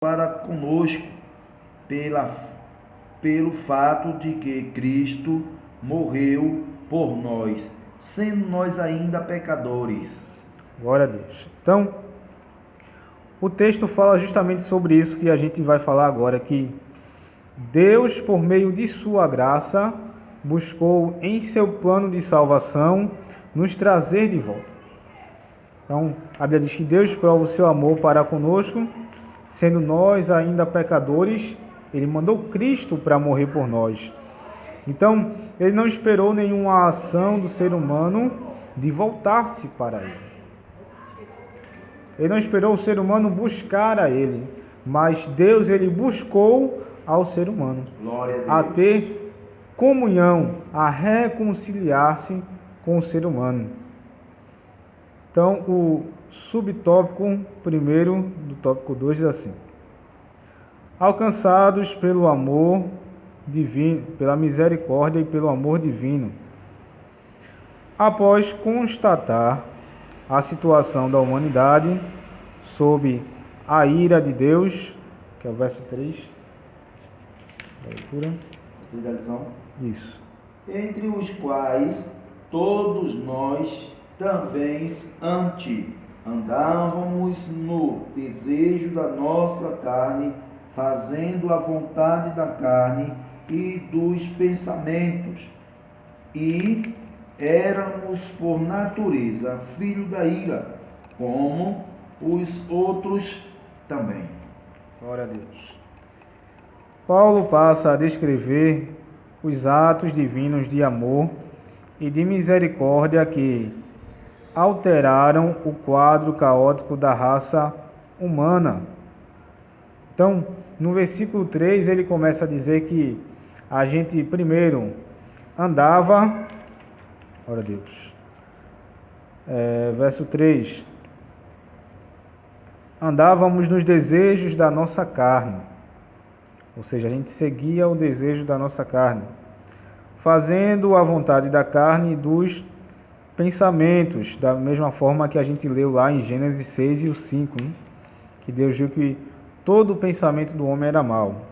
para conosco pelo fato de que Cristo morreu por nós, sendo nós ainda pecadores. Glória a Deus. Então, o texto fala justamente sobre isso que a gente vai falar agora, que Deus, por meio de sua graça, buscou em seu plano de salvação nos trazer de volta. Então, a Bíblia diz que Deus prova o seu amor para conosco, sendo nós ainda pecadores, Ele mandou Cristo para morrer por nós. Então, Ele não esperou nenhuma ação do ser humano de voltar-se para Ele. Ele não esperou o ser humano buscar a Ele, mas Deus, Ele buscou ao ser humano a ter comunhão, a reconciliar-se com o ser humano. Então, o subtópico primeiro do tópico 2 diz assim: alcançados pelo amor divino, pela misericórdia e pelo amor divino, após constatar a situação da humanidade sob a ira de Deus, que é o verso 3 da leitura. Isso. Entre os quais todos nós também antes andávamos no desejo da nossa carne, fazendo a vontade da carne e dos pensamentos, e éramos por natureza filhos da ira, como os outros também. Glória a Deus. Paulo passa a descrever os atos divinos de amor e de misericórdia que alteraram o quadro caótico da raça humana. Então, no versículo 3, ele começa a dizer que a gente primeiro andava, glória a Deus, verso 3, andávamos nos desejos da nossa carne, ou seja, a gente seguia o desejo da nossa carne, fazendo a vontade da carne e dos pensamentos, da mesma forma que a gente leu lá em Gênesis 6 e o 5, que Deus viu que todo o pensamento do homem era mau.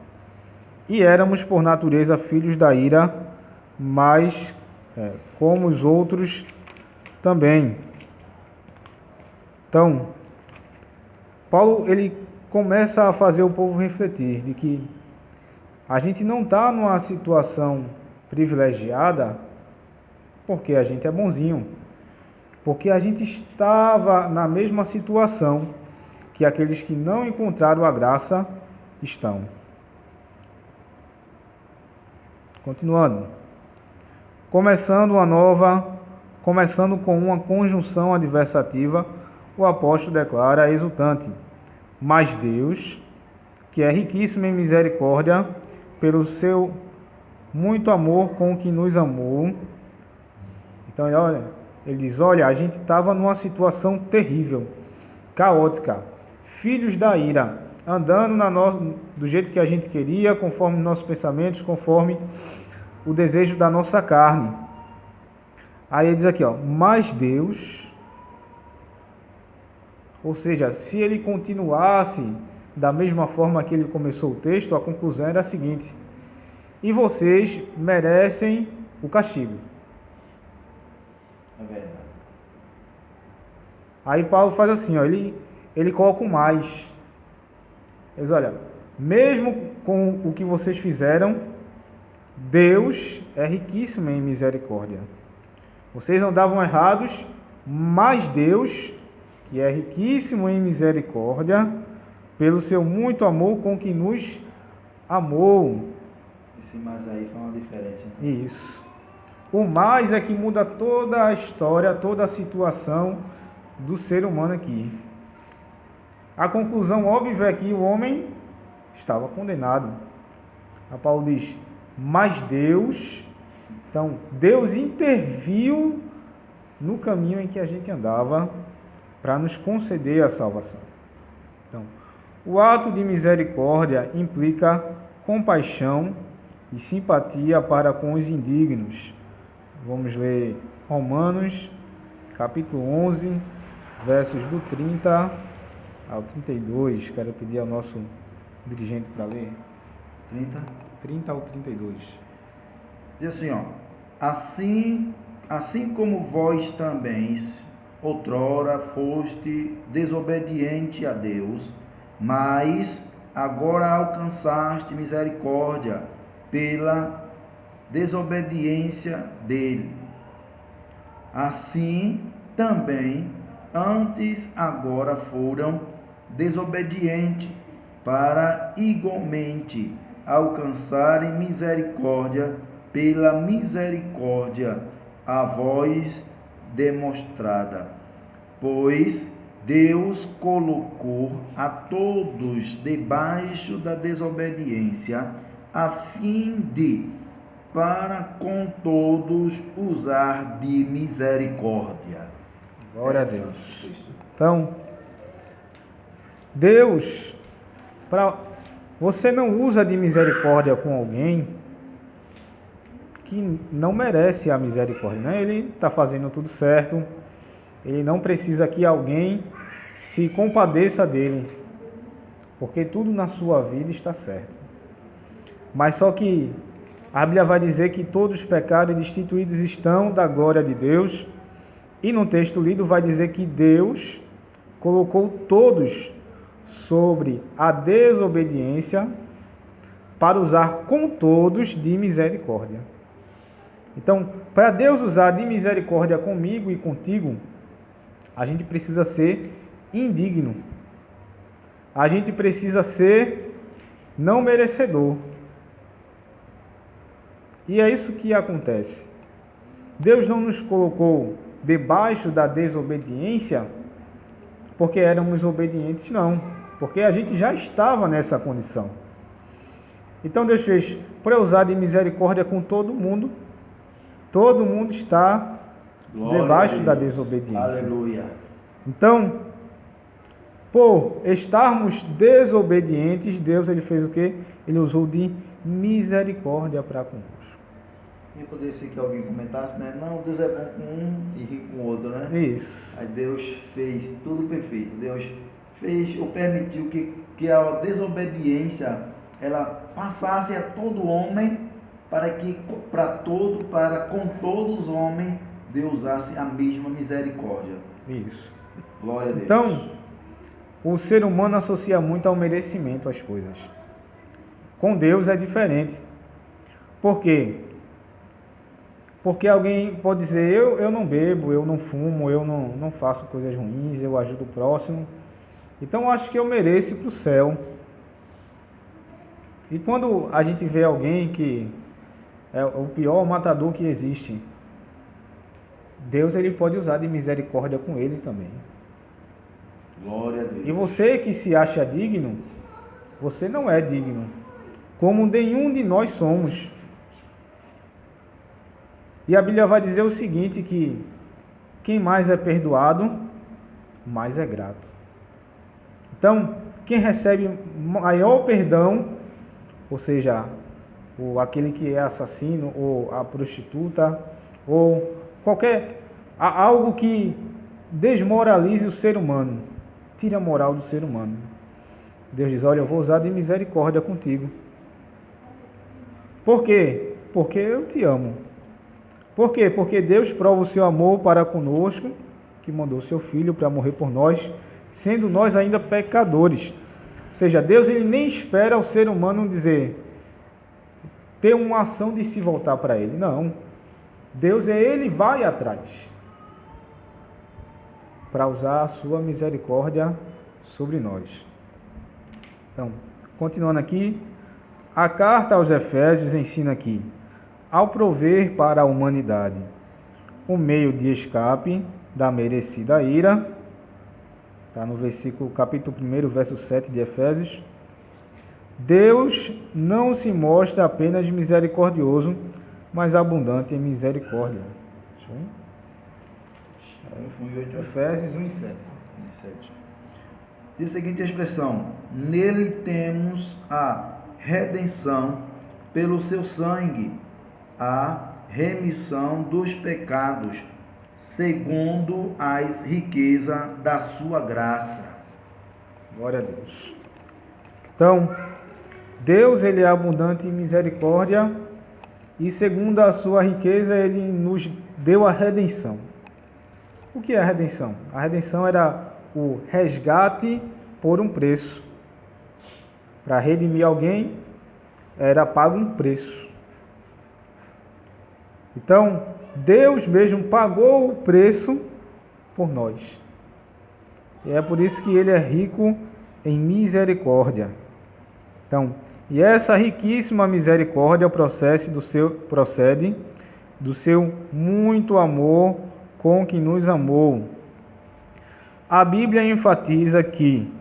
E éramos, por natureza, filhos da ira, mas como os outros também. Então, Paulo ele começa a fazer o povo refletir de que a gente não está numa situação privilegiada porque a gente é bonzinho, porque a gente estava na mesma situação que aqueles que não encontraram a graça estão. Continuando. Começando com uma conjunção adversativa, o apóstolo declara exultante: mas Deus, que é riquíssimo em misericórdia, pelo seu muito amor com que nos amou. Então ele diz, olha, a gente estava numa situação terrível, caótica, filhos da ira, andando do jeito que a gente queria, conforme nossos pensamentos, conforme o desejo da nossa carne. Aí ele diz aqui, mas Deus, ou seja, se ele continuasse da mesma forma que ele começou o texto, a conclusão era a seguinte: e vocês merecem o castigo. É verdade. Aí Paulo faz assim, ele coloca o mais. Ele diz, olha, mesmo com o que vocês fizeram, Deus é riquíssimo em misericórdia. Vocês andavam errados, mas Deus, que é riquíssimo em misericórdia, pelo seu muito amor com que nos amou. Esse mais aí foi uma diferença. Né? Isso. O mais é que muda toda a história, toda a situação do ser humano aqui. A conclusão óbvia é que o homem estava condenado. A Paulo diz, mas Deus, então Deus interviu no caminho em que a gente andava para nos conceder a salvação. Então, o ato de misericórdia implica compaixão e simpatia para com os indignos. Vamos ler Romanos, capítulo 11, versos do 30 ao 32. Quero pedir ao nosso dirigente para ler. 30. 30 ao 32. Diz assim, ó. Assim como vós também outrora foste desobediente a Deus, mas agora alcançaste misericórdia pela desobediência dele. Assim também antes agora foram desobedientes, para igualmente alcançarem misericórdia pela misericórdia a vós demonstrada. Pois Deus colocou a todos debaixo da desobediência, a fim de, para com todos, usar de misericórdia. Glória a Deus. Então, Deus, você não usa de misericórdia com alguém que não merece a misericórdia, né? Ele está fazendo tudo certo, ele não precisa que alguém se compadeça dele, porque tudo na sua vida está certo. Mas só que a Bíblia vai dizer que todos os pecados destituídos estão da glória de Deus, e no texto lido vai dizer que Deus colocou todos sobre a desobediência para usar com todos de misericórdia. Então, para Deus usar de misericórdia comigo e contigo, a gente precisa ser indigno. A gente precisa ser não merecedor. E é isso que acontece. Deus não nos colocou debaixo da desobediência porque éramos obedientes, não. Porque a gente já estava nessa condição. Então Deus fez para usar de misericórdia com todo mundo. Todo mundo está debaixo da desobediência. Aleluia. Então, por estarmos desobedientes, Deus ele fez o quê? Ele usou de misericórdia para conosco. E poderia ser que alguém comentasse, né? Não, Deus é bom com um e rico com o outro, né? Isso. Aí Deus fez tudo perfeito. Deus fez ou permitiu que a desobediência ela passasse a todo homem, para que com todos os homens Deus usasse a mesma misericórdia. Isso. Glória a Deus. Então, o ser humano associa muito ao merecimento as coisas. Com Deus é diferente. Por quê? Porque alguém pode dizer, eu não bebo, eu não fumo, eu não faço coisas ruins, eu ajudo o próximo. Então eu acho que eu mereço ir para o céu. E quando a gente vê alguém que é o pior matador que existe, Deus ele pode usar de misericórdia com ele também. Glória a Deus. E você que se acha digno, você não é digno, como nenhum de nós somos. E a Bíblia vai dizer o seguinte, que quem mais é perdoado, mais é grato. Então, quem recebe maior perdão, ou seja, aquele que é assassino, ou a prostituta, ou algo que desmoralize o ser humano, tire a moral do ser humano. Deus diz, olha, eu vou usar de misericórdia contigo. Por quê? Porque eu te amo. Por quê? Porque Deus prova o seu amor para conosco, que mandou seu Filho para morrer por nós, sendo nós ainda pecadores. Ou seja, Deus ele nem espera o ser humano ter uma ação de se voltar para Ele. Não. Deus ele vai atrás para usar a sua misericórdia sobre nós. Então, continuando aqui, a carta aos Efésios ensina aqui, ao prover para a humanidade um meio de escape da merecida ira, está no capítulo 1, verso 7 de Efésios, Deus não se mostra apenas misericordioso, mas abundante em misericórdia. Efésios 1 e 7. Diz a seguinte expressão, nele temos a redenção pelo seu sangue, a remissão dos pecados, segundo as riquezas da sua graça. Glória a Deus. Então, Deus ele é abundante em misericórdia e segundo a sua riqueza ele nos deu a redenção. O que é a redenção? A redenção era o resgate por um preço. Para redimir alguém era pago um preço. Então, Deus mesmo pagou o preço por nós. E é por isso que ele é rico em misericórdia. Então, e essa riquíssima misericórdia procede do seu muito amor com que nos amou. A Bíblia enfatiza que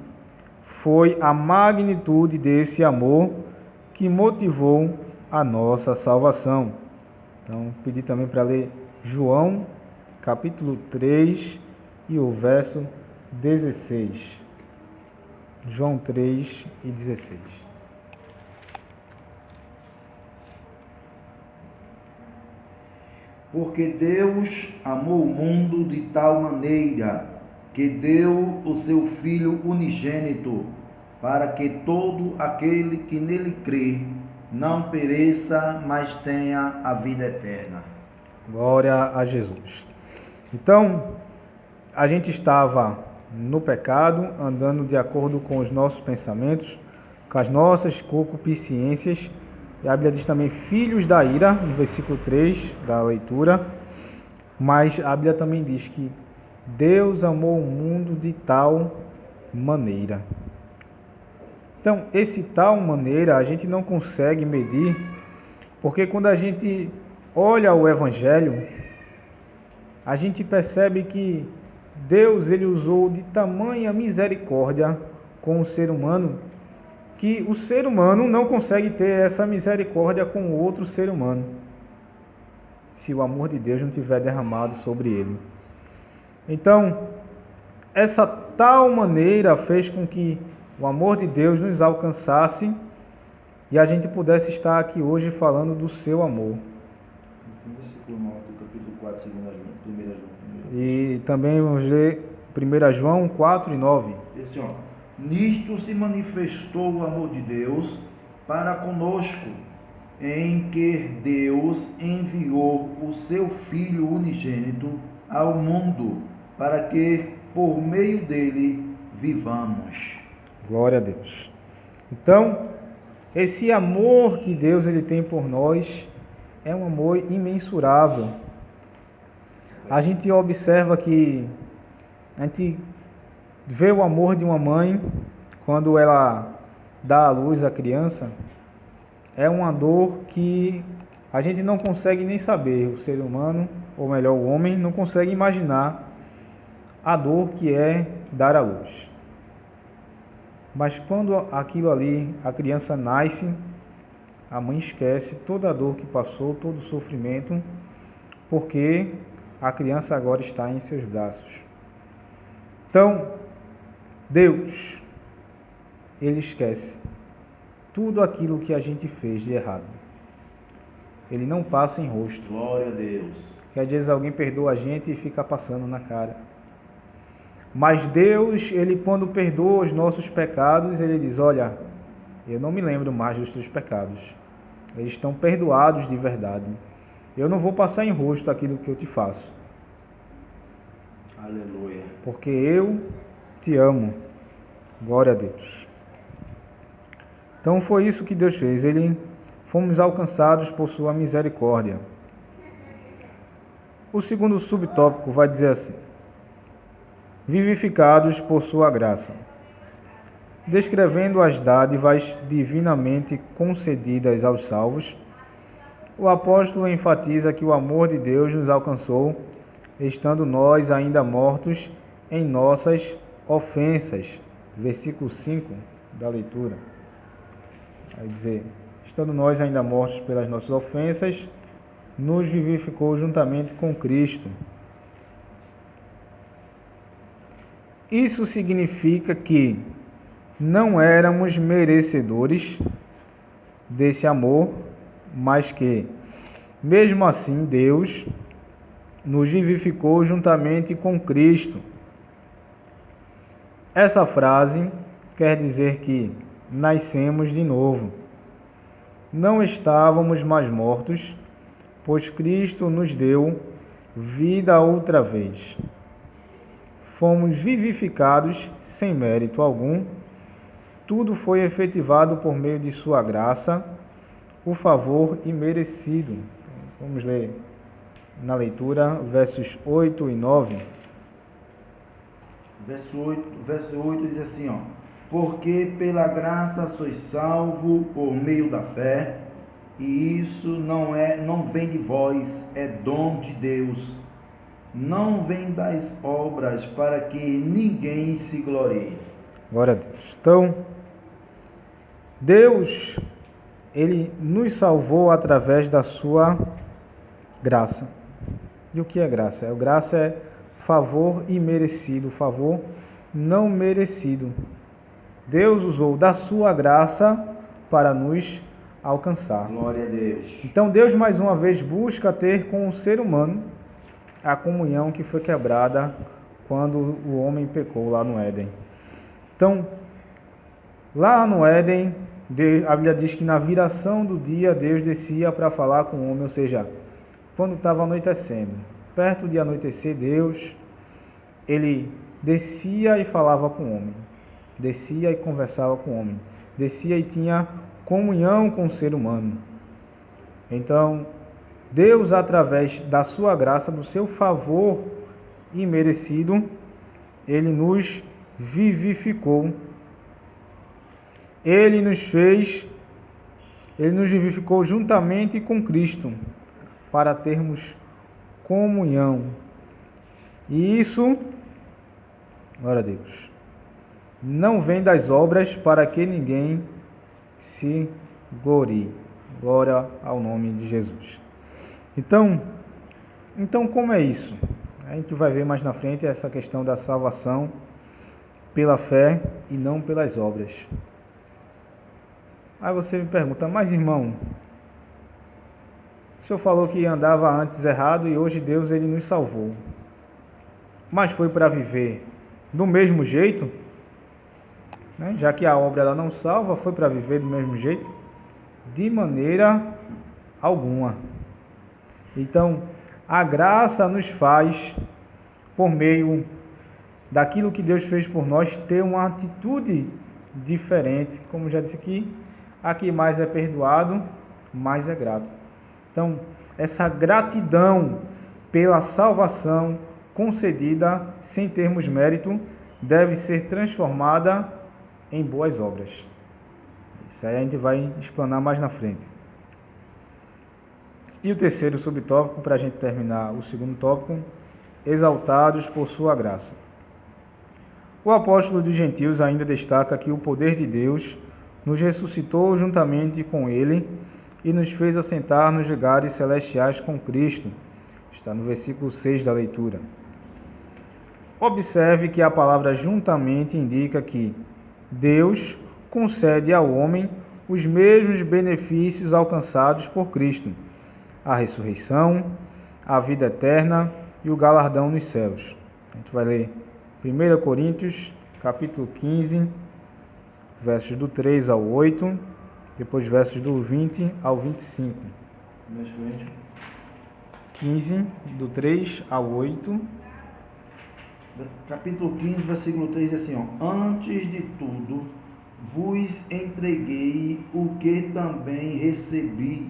foi a magnitude desse amor que motivou a nossa salvação. Então, pedi também para ler João, capítulo 3 e o verso 16. João 3 e 16. Porque Deus amou o mundo de tal maneira que deu o seu Filho unigênito, para que todo aquele que nele crê não pereça, mas tenha a vida eterna. Glória a Jesus. Então, a gente estava no pecado, andando de acordo com os nossos pensamentos, com as nossas concupiscências. E a Bíblia diz também filhos da ira, no versículo 3 da leitura. Mas a Bíblia também diz que Deus amou o mundo de tal maneira. Então, esse tal maneira a gente não consegue medir, porque quando a gente olha o Evangelho, a gente percebe que Deus ele usou de tamanha misericórdia com o ser humano, que o ser humano não consegue ter essa misericórdia com outro ser humano, se o amor de Deus não tiver derramado sobre ele. Então, essa tal maneira fez com que o amor de Deus nos alcançasse e a gente pudesse estar aqui hoje falando do seu amor. Versículo 9 do capítulo 4, 1 João. E também vamos ler 1 João 4 e 9. Esse, ó. Nisto se manifestou o amor de Deus para conosco, em que Deus enviou o seu Filho unigênito ao mundo, para que por meio dele vivamos. Glória a Deus. Então, esse amor que Deus ele tem por nós é um amor imensurável. A gente observa que a gente vê o amor de uma mãe quando ela dá à luz a criança. É uma dor que a gente não consegue nem saber. O ser humano, ou melhor, o homem, não consegue imaginar a dor que é dar à luz. Mas quando aquilo ali, a criança nasce, a mãe esquece toda a dor que passou, todo o sofrimento, porque a criança agora está em seus braços. Então, Deus, ele esquece tudo aquilo que a gente fez de errado. Ele não passa em rosto. Glória a Deus. Que às vezes alguém perdoa a gente e fica passando na cara. Mas Deus, ele quando perdoa os nossos pecados, ele diz, olha, eu não me lembro mais dos teus pecados. Eles estão perdoados de verdade. Eu não vou passar em rosto aquilo que eu te faço. Aleluia. Porque eu te amo. Glória a Deus. Então foi isso que Deus fez. Fomos alcançados por sua misericórdia. O segundo subtópico vai dizer assim: vivificados por sua graça. Descrevendo as dádivas divinamente concedidas aos salvos, o apóstolo enfatiza que o amor de Deus nos alcançou, estando nós ainda mortos em nossas ofensas. Versículo 5 da leitura. Vai dizer, estando nós ainda mortos pelas nossas ofensas, nos vivificou juntamente com Cristo. Isso significa que não éramos merecedores desse amor, mas que, mesmo assim, Deus nos vivificou juntamente com Cristo. Essa frase quer dizer que nascemos de novo. não estávamos mais mortos, pois Cristo nos deu vida outra vez. Fomos vivificados sem mérito algum. Tudo foi efetivado por meio de sua graça, o favor imerecido. Vamos ler na leitura versos 8 e 9. Verso 8 diz assim, ó: porque pela graça sois salvo por meio da fé, e isso não vem de vós, é dom de Deus. Não vem das obras, para que ninguém se glorie. Glória a Deus. Então, Deus, Ele nos salvou através da sua graça. E o que é graça? Graça é favor imerecido, favor não merecido. Deus usou da sua graça para nos alcançar. Glória a Deus. Então Deus mais uma vez busca ter com o ser humano a comunhão que foi quebrada quando o homem pecou lá no Éden. Então, lá no Éden, a Bíblia diz que na viração do dia Deus descia para falar com o homem, ou seja, quando estava anoitecendo, perto de anoitecer, Deus, Ele descia e falava com o homem, descia e conversava com o homem, descia e tinha comunhão com o ser humano. Então, Deus, através da sua graça, do seu favor imerecido, Ele nos vivificou. Ele nos vivificou juntamente com Cristo, para termos comunhão. E isso, glória a Deus, não vem das obras, para que ninguém se glorie. Glória ao nome de Jesus. Então como é isso? A gente vai ver mais na frente essa questão da salvação pela fé e não pelas obras. Aí você me pergunta, mas irmão, o senhor falou que andava antes errado e hoje Deus ele nos salvou. Mas foi para viver do mesmo jeito? Né? Já que a obra ela não salva, foi para viver do mesmo jeito? De maneira alguma. Então, a graça nos faz, por meio daquilo que Deus fez por nós, ter uma atitude diferente. Como já disse aqui mais é perdoado, mais é grato. Então, essa gratidão pela salvação concedida sem termos mérito deve ser transformada em boas obras. Isso aí a gente vai explanar mais na frente. E o terceiro subtópico, para a gente terminar o segundo tópico, exaltados por sua graça. O apóstolo dos gentios ainda destaca que o poder de Deus nos ressuscitou juntamente com ele e nos fez assentar nos lugares celestiais com Cristo. Está no versículo 6 da leitura. Observe que a palavra juntamente indica que Deus concede ao homem os mesmos benefícios alcançados por Cristo: a ressurreição, a vida eterna e o galardão nos céus. A gente vai ler 1 Coríntios, capítulo 15, versos do 3 ao 8, depois versos do 20 ao 25. 15, do 3 ao 8. Capítulo 15, versículo 3 diz assim, ó: antes de tudo, vos entreguei o que também recebi,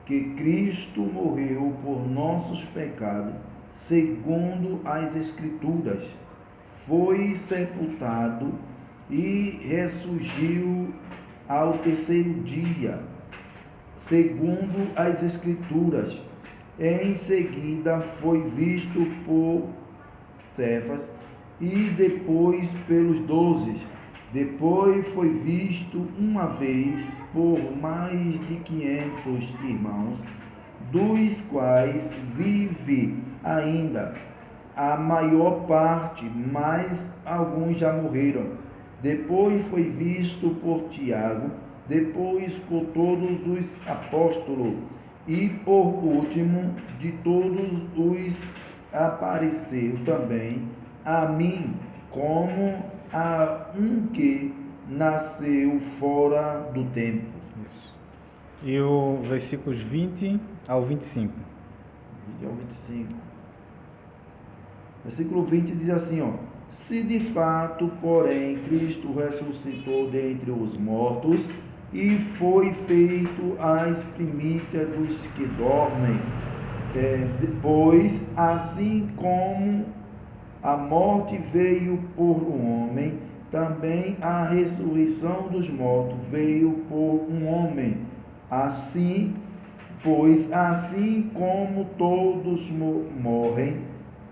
que Cristo morreu por nossos pecados, segundo as Escrituras, foi sepultado e ressurgiu ao terceiro dia, segundo as Escrituras. Em seguida foi visto por Cefas e depois pelos 12. Depois foi visto uma vez por mais de 500 irmãos, dos quais vive ainda a maior parte, mas alguns já morreram. Depois foi visto por Tiago, depois por todos os apóstolos, e por último de todos os apareceu também a mim, como a um que nasceu fora do tempo. Isso. e o versículos 20 ao 25. 20 ao 25. Versículo 20 diz assim, ó: se de fato, porém, Cristo ressuscitou dentre os mortos e foi feito as primícias dos que dormem, depois, assim como a morte veio por um homem, também a ressurreição dos mortos veio por um homem. Assim, pois, assim como todos morrem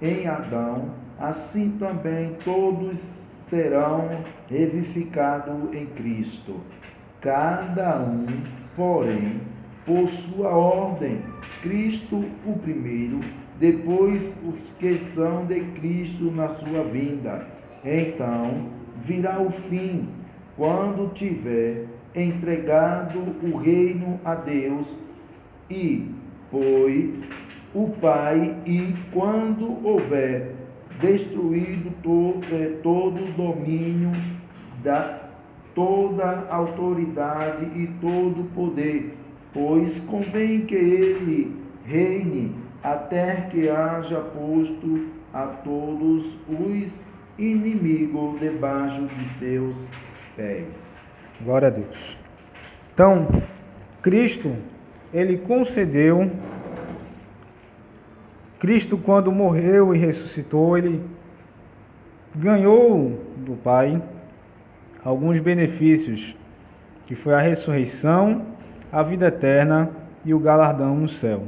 em Adão, assim também todos serão revivificados em Cristo. Cada um, porém, por sua ordem. Cristo o primeiro, depois os que são de Cristo na sua vinda. Então virá o fim, quando tiver entregado o reino a Deus e o Pai, e quando houver destruído todo o domínio, toda a autoridade e todo o poder, pois convém que ele reine até que haja posto a todos os inimigos debaixo de seus pés. Glória a Deus. Então, Cristo, ele concedeu, Cristo quando morreu e ressuscitou, ele ganhou do Pai alguns benefícios, que foi a ressurreição, a vida eterna e o galardão no céu.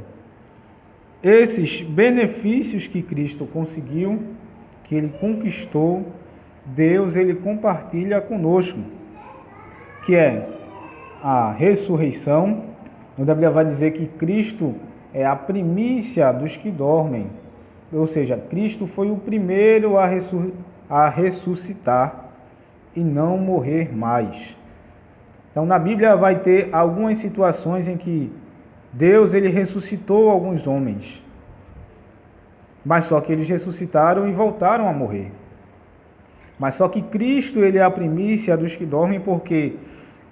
Esses benefícios que Cristo conseguiu, que ele conquistou, Deus ele compartilha conosco, que é a ressurreição, onde a Bíblia vai dizer que Cristo é a primícia dos que dormem, ou seja, Cristo foi o primeiro a ressuscitar e não morrer mais. Então, na Bíblia vai ter algumas situações em que Deus ele ressuscitou alguns homens, mas só que eles ressuscitaram e voltaram a morrer. Mas só que Cristo ele é a primícia dos que dormem, porque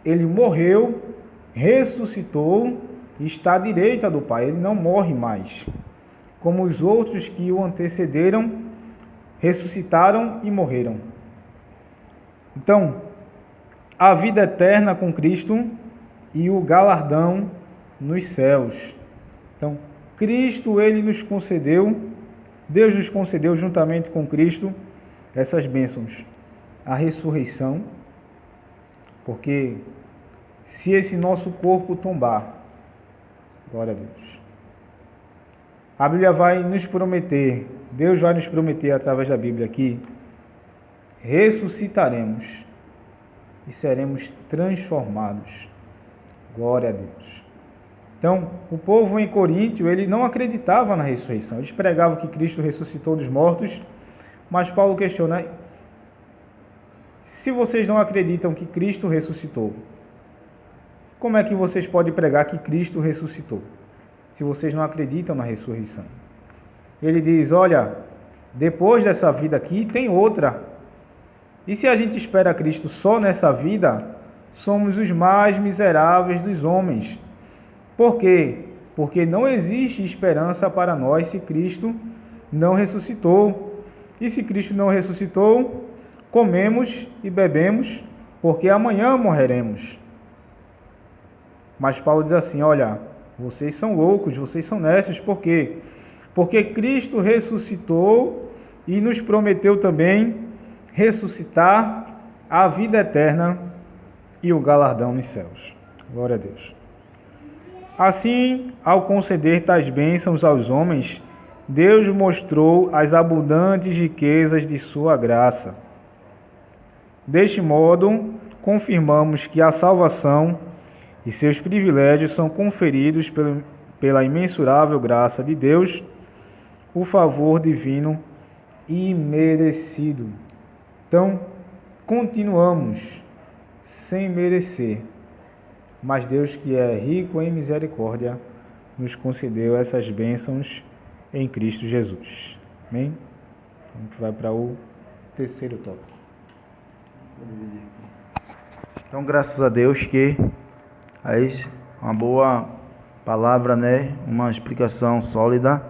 ele morreu, ressuscitou e está à direita do Pai. Ele não morre mais, como os outros que o antecederam, ressuscitaram e morreram. Então, a vida eterna com Cristo e o galardão nos céus. Então, Cristo, ele nos concedeu, Deus nos concedeu juntamente com Cristo essas bênçãos. A ressurreição, porque se esse nosso corpo tombar, glória a Deus, a Bíblia vai nos prometer, Deus vai nos prometer através da Bíblia que ressuscitaremos e seremos transformados. Glória a Deus. Então, o povo em Coríntio, ele não acreditava na ressurreição. Eles pregavam que Cristo ressuscitou dos mortos, mas Paulo questiona: se vocês não acreditam que Cristo ressuscitou, como é que vocês podem pregar que Cristo ressuscitou, se vocês não acreditam na ressurreição? Ele diz: olha, depois dessa vida aqui tem outra. E se a gente espera Cristo só nessa vida, somos os mais miseráveis dos homens. Por quê? Porque não existe esperança para nós se Cristo não ressuscitou. E se Cristo não ressuscitou, comemos e bebemos, porque amanhã morreremos. Mas Paulo diz assim: olha, vocês são loucos, vocês são nécios. Por quê? Porque Cristo ressuscitou e nos prometeu também ressuscitar a vida eterna e o galardão nos céus. Glória a Deus. Assim, ao conceder tais bênçãos aos homens, Deus mostrou as abundantes riquezas de sua graça. Deste modo, confirmamos que a salvação e seus privilégios são conferidos pela imensurável graça de Deus, o favor divino imerecido. Então, continuamos sem merecer, mas Deus, que é rico em misericórdia, nos concedeu essas bênçãos em Cristo Jesus. Amém? A gente vai para o terceiro tópico. Então, graças a Deus que uma boa palavra, né? Uma explicação sólida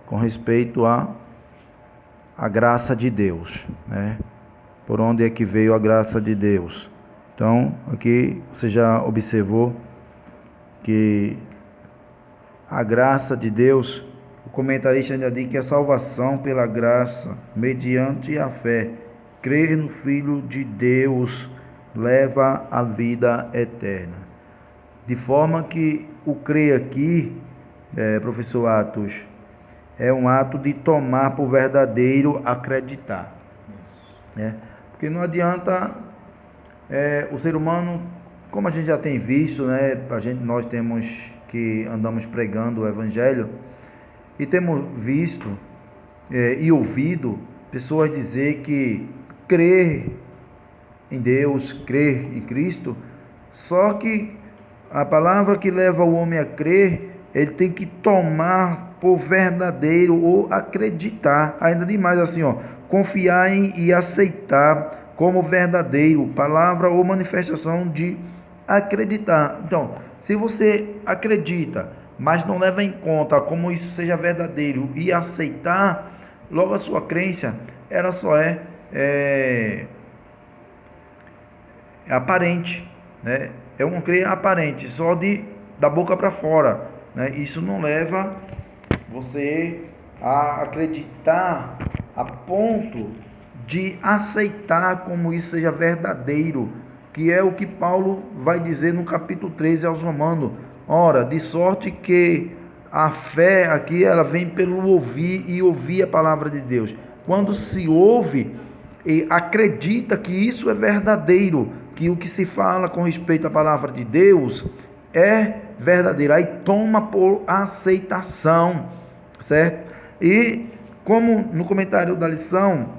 com respeito à graça de Deus, né? Por onde é que veio a graça de Deus? Então, aqui você já observou que a graça de Deus, o comentarista ainda diz que a salvação pela graça, mediante a fé, crer no Filho de Deus, leva à vida eterna. De forma que o crer aqui, professor Atos, é um ato de tomar por verdadeiro acreditar, né? Porque não adianta o ser humano, como a gente já tem visto, né? Nós temos que andamos pregando o Evangelho e temos visto e ouvido pessoas dizer que crer em Deus, crer em Cristo, só que a palavra que leva o homem a crer, ele tem que tomar por verdadeiro ou acreditar, ainda demais assim, confiar em e aceitar como verdadeiro, palavra ou manifestação de acreditar. Então, se você acredita, mas não leva em conta como isso seja verdadeiro e aceitar, logo a sua crença, ela só é aparente, né? É um crer aparente, só da boca para fora, né? Isso não leva você a acreditar a ponto de aceitar como isso seja verdadeiro, que é o que Paulo vai dizer no capítulo 13 aos Romanos. Ora, de sorte que a fé aqui, ela vem pelo ouvir e ouvir a palavra de Deus. Quando se ouve e acredita que isso é verdadeiro, que o que se fala com respeito à palavra de Deus é verdadeiro, aí toma por aceitação, certo? E como no comentário da lição,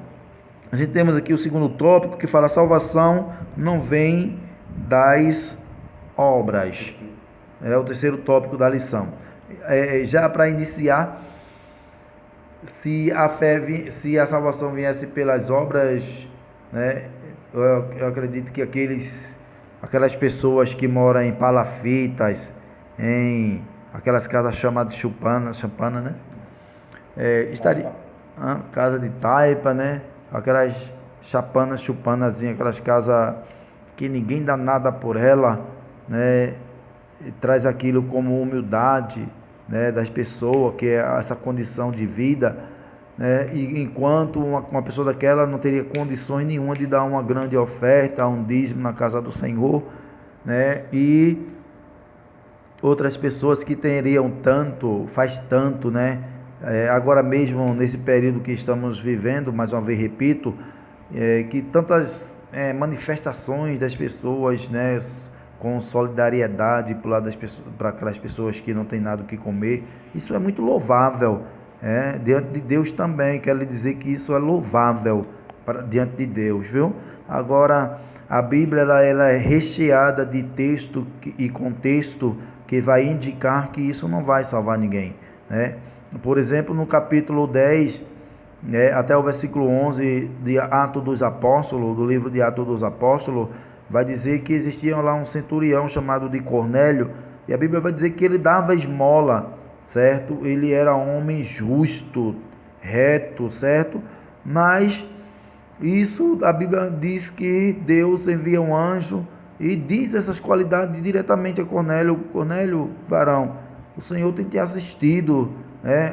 a gente temos aqui o segundo tópico que fala: salvação não vem das obras. É o terceiro tópico da lição. Já para iniciar, se a salvação viesse pelas obras, né, eu acredito que aquelas pessoas que moram em palafitas, em aquelas casas chamadas champana, né? Estaria casa de taipa, né? Aquelas chupanazinhas, aquelas casas que ninguém dá nada por ela, né? E traz aquilo como humildade, né, das pessoas, que é essa condição de vida, né? E enquanto uma pessoa daquela não teria condições nenhuma de dar uma grande oferta, um dízimo na casa do Senhor, né? E outras pessoas que teriam faz tanto, né? Agora mesmo, nesse período que estamos vivendo, mais uma vez repito, que tantas manifestações das pessoas, né, com solidariedade para aquelas pessoas que não têm nada o que comer, isso é muito louvável, diante de Deus também. Quero lhe dizer que isso é louvável diante de Deus, viu? Agora, a Bíblia ela é recheada de texto e contexto que vai indicar que isso não vai salvar ninguém, né? Por exemplo, no capítulo 10, né, até o versículo 11 de Atos dos Apóstolos, do livro de Atos dos Apóstolos, vai dizer que existia lá um centurião chamado de Cornélio, e a Bíblia vai dizer que ele dava esmola, certo? Ele era homem justo, reto, certo? Mas isso, a Bíblia diz que Deus envia um anjo e diz essas qualidades diretamente a Cornélio: Cornélio, varão, o Senhor tem te assistido,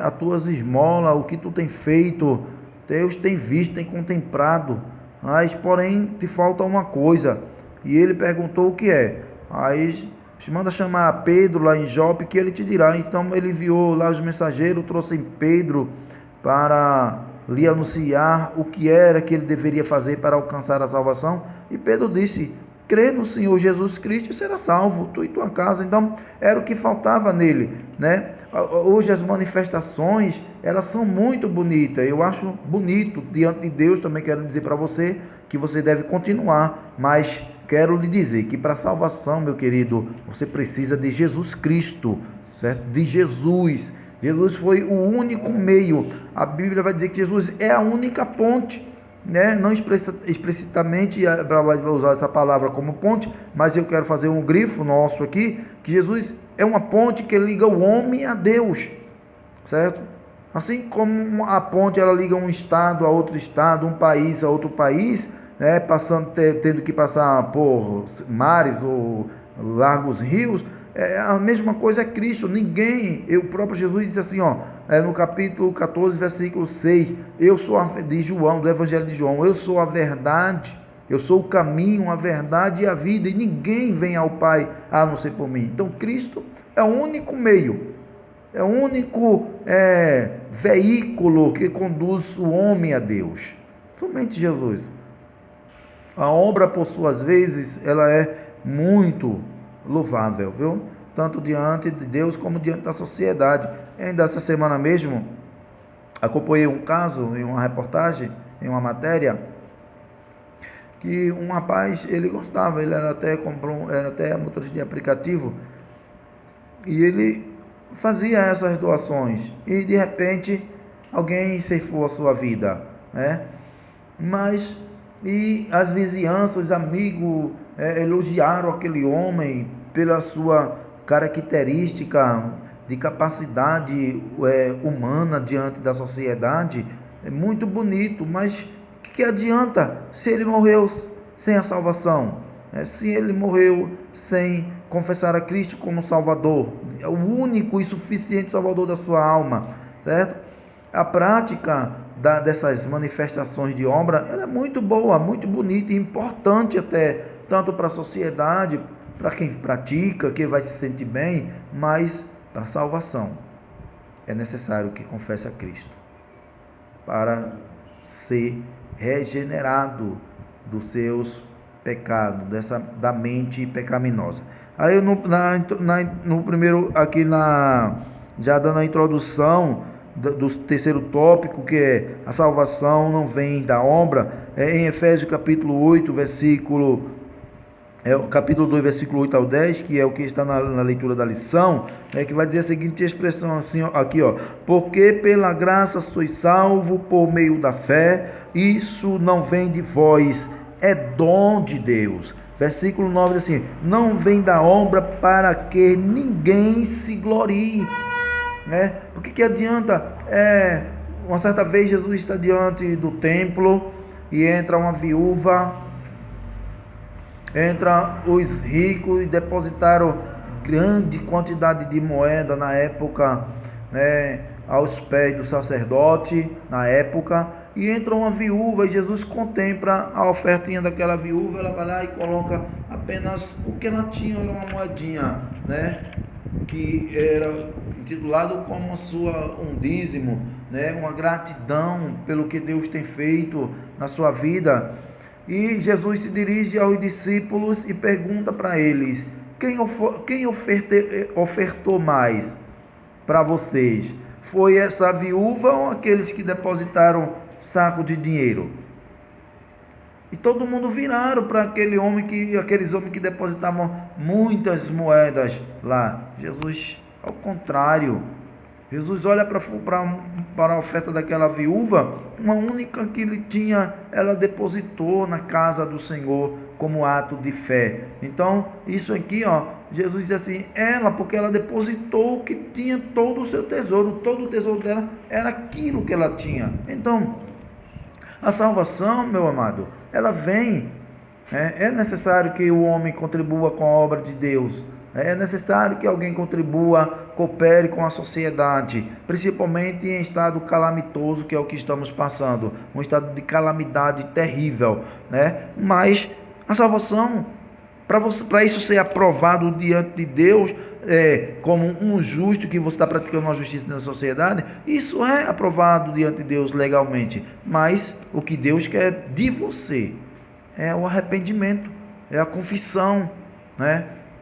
as tuas esmolas, o que tu tem feito, Deus tem visto, tem contemplado, mas porém te falta uma coisa. E ele perguntou o que é. Aí manda chamar Pedro lá em Jope, que ele te dirá. Então ele enviou lá os mensageiros, trouxe Pedro para lhe anunciar o que era que ele deveria fazer para alcançar a salvação. E Pedro disse: crê no Senhor Jesus Cristo e será salvo, tu e tua casa. Então era o que faltava nele, né? Hoje as manifestações, elas são muito bonitas. Eu acho bonito diante de Deus. Também quero dizer para você que você deve continuar, mas quero lhe dizer que para a salvação, meu querido, você precisa de Jesus Cristo, certo? De Jesus. Jesus foi o único meio. A Bíblia vai dizer que Jesus é a única ponte, né? Não explicitamente vai usar essa palavra como ponte, mas eu quero fazer um grifo nosso aqui, que Jesus é uma ponte que liga o homem a Deus, certo? Assim como a ponte ela liga um estado a outro estado, um país a outro país, né? Tendo que passar por mares ou largos rios, a mesma coisa é Cristo. O próprio Jesus disse assim, no capítulo 14, versículo 6, de João, do Evangelho de João, eu sou a verdade, eu sou o caminho, a verdade e a vida, e ninguém vem ao Pai a não ser por mim. Então Cristo é o único meio, é o único veículo que conduz o homem a Deus, somente Jesus. A obra, por suas vezes, ela é muito louvável, viu? Tanto diante de Deus como diante da sociedade. Ainda essa semana mesmo, acompanhei um caso em uma reportagem, em uma matéria, que um rapaz, ele gostava, ele era até motorista de aplicativo, e ele fazia essas doações, e de repente alguém ceifou a sua vida, né? E as vizinhanças, os amigos elogiaram aquele homem pela sua característica de capacidade humana diante da sociedade. É muito bonito, mas o que adianta se ele morreu sem a salvação? Se ele morreu sem confessar a Cristo como Salvador, é o único e suficiente Salvador da sua alma, certo? A prática dessas manifestações de obra, ela é muito boa, muito bonita e importante até, tanto para a sociedade, para quem pratica, quem vai se sentir bem, mas para a salvação é necessário que confesse a Cristo para ser regenerado dos seus pecados, da mente pecaminosa. Aí no primeiro, aqui já dando a introdução do terceiro tópico, que é a salvação não vem da obra, em Efésios capítulo 8, capítulo 2, versículo 8 ao 10, que é o que está na leitura da lição, que vai dizer a seguinte expressão assim, aqui, porque pela graça sois salvo por meio da fé, isso não vem de vós, é dom de Deus. Versículo 9 diz assim, não vem da obra para que ninguém se glorie. Porque que adianta, uma certa vez Jesus está diante do templo e entra uma viúva, entra os ricos e depositaram grande quantidade de moeda na época, aos pés do sacerdote, na época, e entra uma viúva e Jesus contempla a ofertinha daquela viúva, ela vai lá e coloca apenas o que ela tinha, era uma moedinha, que era intitulado como um dízimo, uma gratidão pelo que Deus tem feito na sua vida. E Jesus se dirige aos discípulos e pergunta para eles, quem ofertou mais para vocês? Foi essa viúva ou aqueles que depositaram saco de dinheiro? E todo mundo viraram para aqueles homens que depositavam muitas moedas lá. Jesus, ao contrário, Jesus olha para a oferta daquela viúva, uma única que ele tinha, ela depositou na casa do Senhor como ato de fé. Então, isso aqui, Jesus diz assim, porque ela depositou o que tinha, todo o seu tesouro, todo o tesouro dela era aquilo que ela tinha. Então, a salvação, meu amado, ela vem, é necessário que o homem contribua com a obra de Deus, é necessário que alguém contribua, coopere com a sociedade, principalmente em estado calamitoso, que é o que estamos passando, um estado de calamidade terrível, mas a salvação, para isso ser aprovado diante de Deus, como um justo, que você está praticando uma justiça na sociedade, isso é aprovado diante de Deus legalmente, mas o que Deus quer de você é o arrependimento, é a confissão,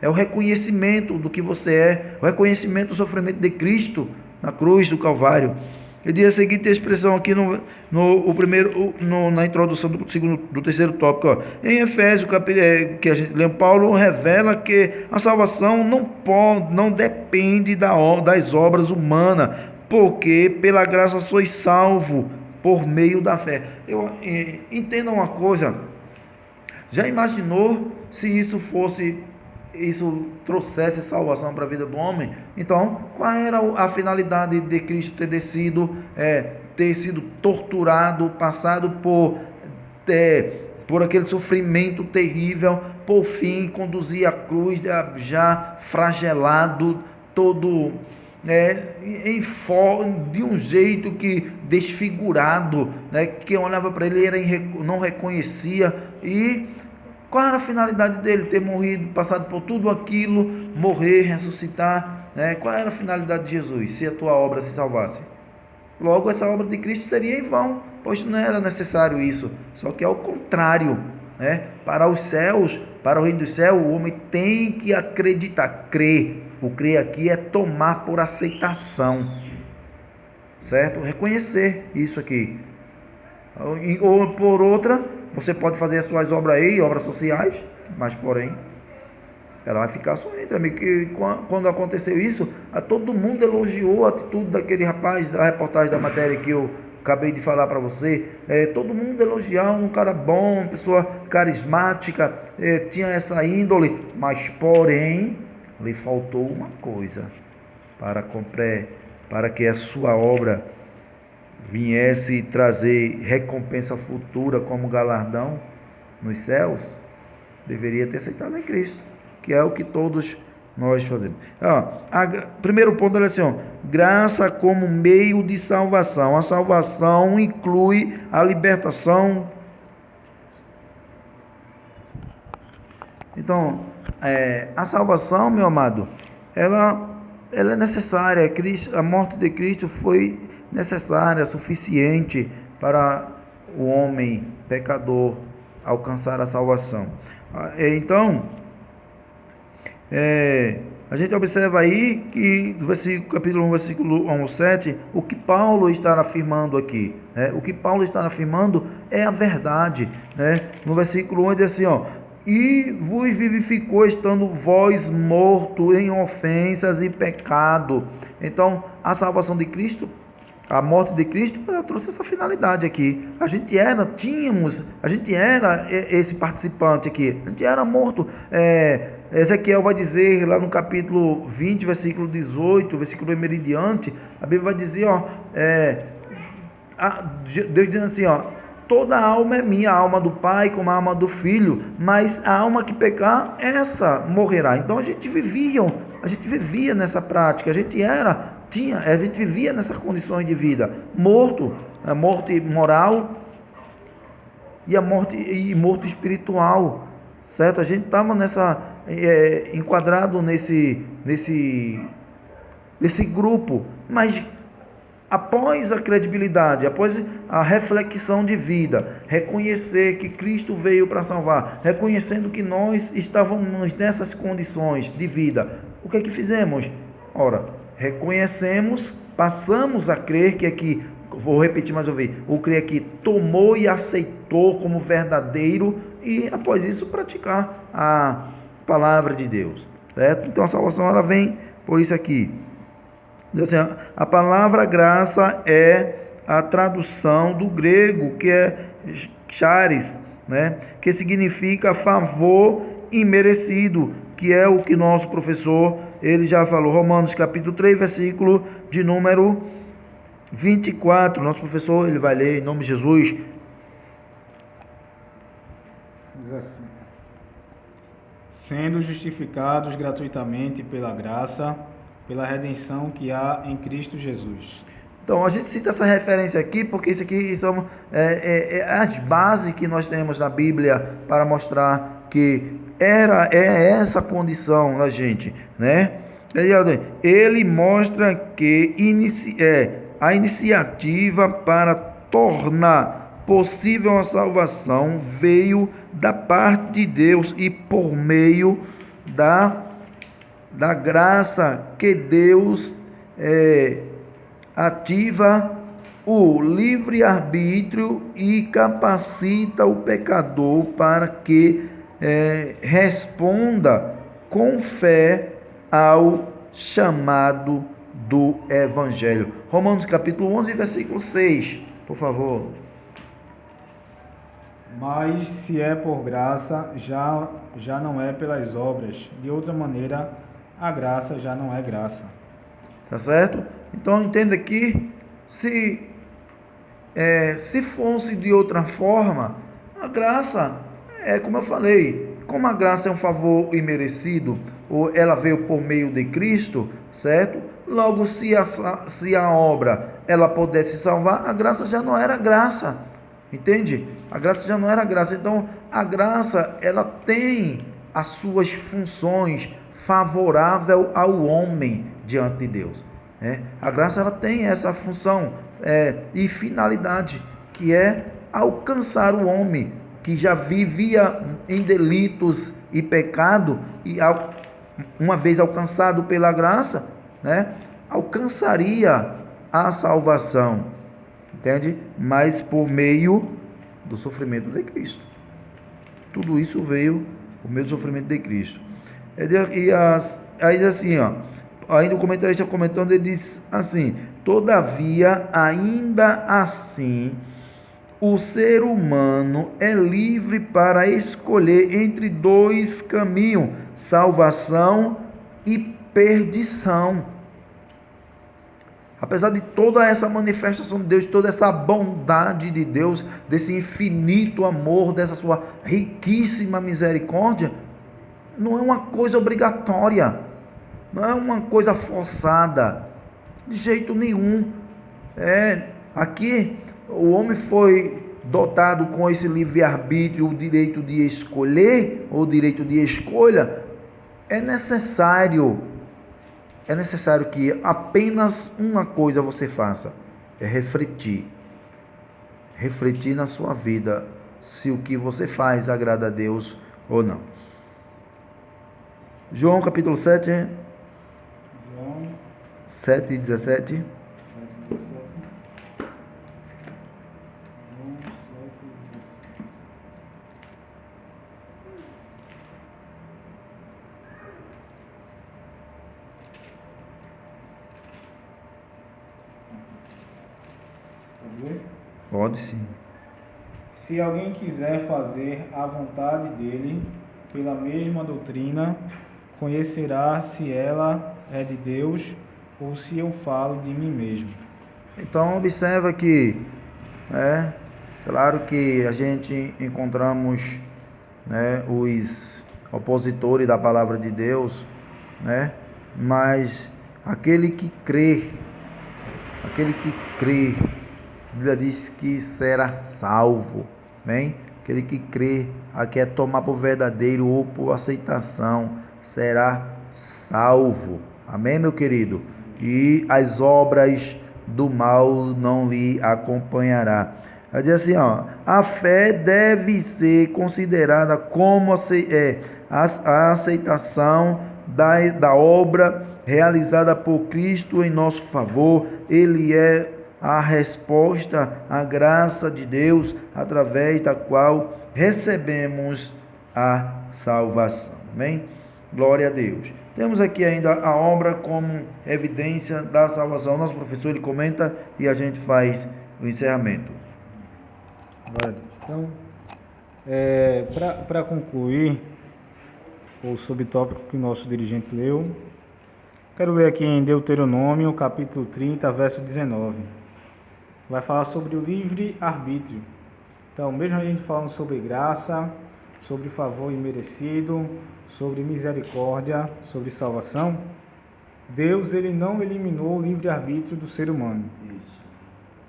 é o reconhecimento do que você é, o reconhecimento do sofrimento de Cristo na cruz do Calvário. Eu diz a seguinte expressão aqui na introdução do terceiro tópico, em Efésios, que a gente lê, Paulo revela que a salvação não depende das obras humanas, porque pela graça sois salvo por meio da fé. Entenda uma coisa, já imaginou se isso trouxesse salvação para a vida do homem? Então, qual era a finalidade de Cristo ter sido torturado, passado por aquele sofrimento terrível, por fim conduzir a cruz já flagelado, todo de um jeito que desfigurado, quem olhava para ele não reconhecia. E qual era a finalidade dele ter morrido, passado por tudo aquilo, morrer, ressuscitar? Qual era a finalidade de Jesus, se a tua obra se salvasse? Logo, essa obra de Cristo seria em vão, pois não era necessário isso. Só que ao contrário, para os céus, para o reino do céu, o homem tem que acreditar, crer. O crer aqui é tomar por aceitação, certo? Reconhecer isso aqui. Ou por outra, você pode fazer as suas obras aí, obras sociais, mas porém, ela vai ficar só entre, amigo. Que quando aconteceu isso, todo mundo elogiou a atitude daquele rapaz, da reportagem da matéria que eu acabei de falar para você. Todo mundo elogiava, um cara bom, uma pessoa carismática, tinha essa índole, mas porém lhe faltou uma coisa para que a sua obra viesse trazer recompensa futura como galardão nos céus. Deveria ter aceitado a Cristo, que é o que todos nós fazemos. Primeiro ponto é assim, graça como meio de salvação. A salvação inclui a libertação. Então, a salvação, meu amado, ela é necessária. A morte de Cristo foi necessária, suficiente para o homem pecador alcançar a salvação. Então, a gente observa aí que no capítulo 1, versículo 1 ao 7, o que Paulo está afirmando aqui, o que Paulo está afirmando é a verdade, No versículo 1 ele diz assim, e vos vivificou estando vós morto em ofensas e pecado. Então, a salvação de Cristo, a morte de Cristo, ela trouxe essa finalidade aqui. A gente era esse participante aqui, a gente era morto. Ezequiel vai dizer lá no capítulo 20, versículo 18, versículo 1 em diante, a Bíblia vai dizer, Deus dizendo assim, toda a alma é minha, a alma do Pai como a alma do Filho, mas a alma que pecar, essa morrerá. Então a gente vivia nessa prática, a gente vivia nessas condições de vida, morto, a morte moral e morte espiritual, certo? A gente estava enquadrado nesse grupo, mas após a credibilidade, após a reflexão de vida, reconhecer que Cristo veio para salvar, reconhecendo que nós estávamos nessas condições de vida, o que é que fizemos? Ora, reconhecemos, passamos a crer que aqui, vou repetir mais uma vez, o crer aqui tomou e aceitou como verdadeiro e após isso praticar a palavra de Deus, certo? Então a salvação ela vem por isso aqui. Assim, a palavra graça é a tradução do grego, que é charis, que significa favor imerecido, que é o que nosso professor, ele já falou, Romanos capítulo 3, versículo de número 24, nosso professor, ele vai ler em nome de Jesus. Diz assim: sendo justificados gratuitamente pela graça, pela redenção que há em Cristo Jesus. Então, a gente cita essa referência aqui, porque isso aqui são as bases que nós temos na Bíblia para mostrar que é essa condição da gente, Ele mostra que a iniciativa para tornar possível a salvação veio da parte de Deus e por meio da graça que Deus ativa o livre-arbítrio e capacita o pecador para que responda com fé ao chamado do Evangelho. Romanos capítulo 11, versículo 6. Por favor. Mas se é por graça, já não é pelas obras. De outra maneira, a graça já não é graça. Tá certo? Então entenda que se fosse de outra forma, a graça é como eu falei, como a graça é um favor imerecido, ou ela veio por meio de Cristo, certo? Logo, se a obra ela pudesse salvar, a graça já não era graça, entende? A graça já não era graça. Então, a graça ela tem as suas funções favorável ao homem diante de Deus. A graça ela tem essa função e finalidade, que é alcançar o homem que já vivia em delitos e pecado, e uma vez alcançado pela graça, alcançaria a salvação, entende? Mas por meio do sofrimento de Cristo. Tudo isso veio por meio do sofrimento de Cristo. Aí assim, ainda o comentarista comentando, ele diz assim: todavia, ainda assim, o ser humano é livre para escolher entre dois caminhos, salvação e perdição. Apesar de toda essa manifestação de Deus, toda essa bondade de Deus, desse infinito amor, dessa sua riquíssima misericórdia, não é uma coisa obrigatória, não é uma coisa forçada, de jeito nenhum. Aqui o homem foi dotado com esse livre-arbítrio, o direito de escolher, ou o direito de escolha. É necessário que apenas uma coisa você faça, é refletir na sua vida, se o que você faz agrada a Deus ou não. João capítulo 7, João 7 e 17. Pode sim. Se alguém quiser fazer a vontade dele, pela mesma doutrina, conhecerá se ela é de Deus ou se eu falo de mim mesmo. Então observa que, claro que a gente encontramos, os opositores da palavra de Deus, mas aquele que crê, a Bíblia diz que será salvo, bem? Aquele que crê, aqui é tomar por verdadeiro ou por aceitação, será salvo, amém, meu querido? E as obras do mal não lhe acompanhará. Ela diz assim, a fé deve ser considerada como a aceitação da obra realizada por Cristo em nosso favor. Ele é a resposta à graça de Deus, através da qual recebemos a salvação. Amém? Glória a Deus. Temos aqui ainda a obra como evidência da salvação. Nosso professor ele comenta e a gente faz o encerramento. Então, para concluir o subtópico que o nosso dirigente leu, quero ler aqui em Deuteronômio, capítulo 30, verso 19. Vai falar sobre o livre-arbítrio. Então, mesmo a gente falando sobre graça, sobre favor imerecido, sobre misericórdia, sobre salvação, Deus ele não eliminou o livre-arbítrio do ser humano. Isso.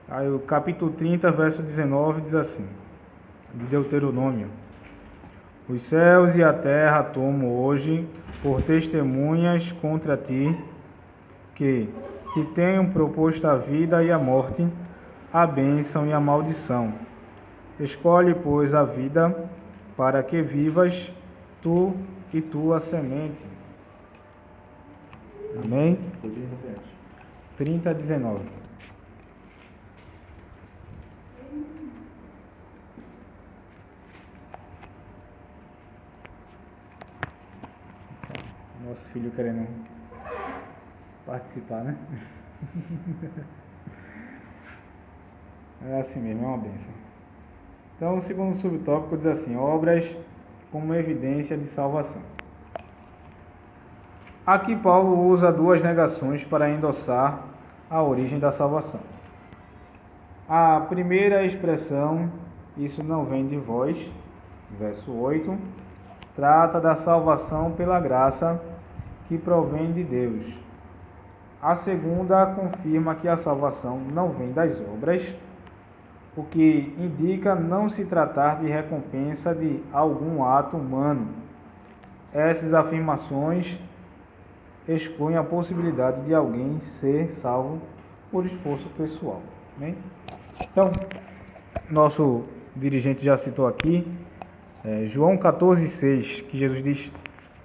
Aí o capítulo 30, verso 19 diz assim, de Deuteronômio: os céus e a terra tomo hoje por testemunhas contra ti, que te tenho proposto a vida e a morte, a bênção e a maldição. Escolhe, pois, a vida, para que vivas tu e tua semente. Amém? 30, 19. Nosso filho querendo participar, né? É assim mesmo, é uma bênção. Então, o segundo subtópico diz assim: obras como evidência de salvação. Aqui Paulo usa duas negações para endossar a origem da salvação. A primeira expressão, isso não vem de vós, verso 8, trata da salvação pela graça que provém de Deus. A segunda confirma que a salvação não vem das obras, o que indica não se tratar de recompensa de algum ato humano. Essas afirmações excluem a possibilidade de alguém ser salvo por esforço pessoal. Bem? Então, nosso dirigente já citou aqui, João 14,6, que Jesus diz: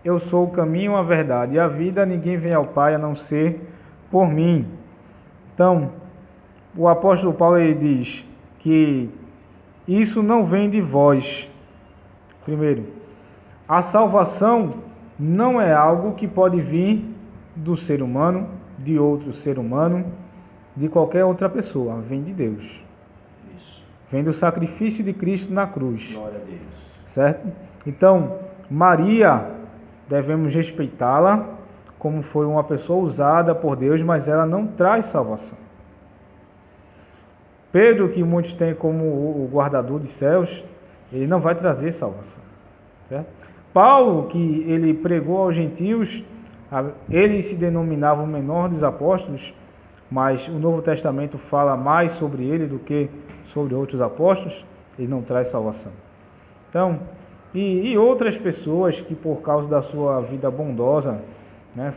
eu sou o caminho, a verdade e a vida, ninguém vem ao Pai a não ser por mim. Então, o apóstolo Paulo ele diz que isso não vem de vós. Primeiro, a salvação não é algo que pode vir do ser humano, de outro ser humano, de qualquer outra pessoa, vem de Deus. Isso. Vem do sacrifício de Cristo na cruz. Glória a Deus. Certo? Então, Maria, devemos respeitá-la como foi uma pessoa usada por Deus, mas ela não traz salvação. Pedro, que muitos têm como o guardador de céus, ele não vai trazer salvação. Certo? Paulo, que ele pregou aos gentios, ele se denominava o menor dos apóstolos, mas o Novo Testamento fala mais sobre ele do que sobre outros apóstolos, ele não traz salvação. Então, e outras pessoas que por causa da sua vida bondosa,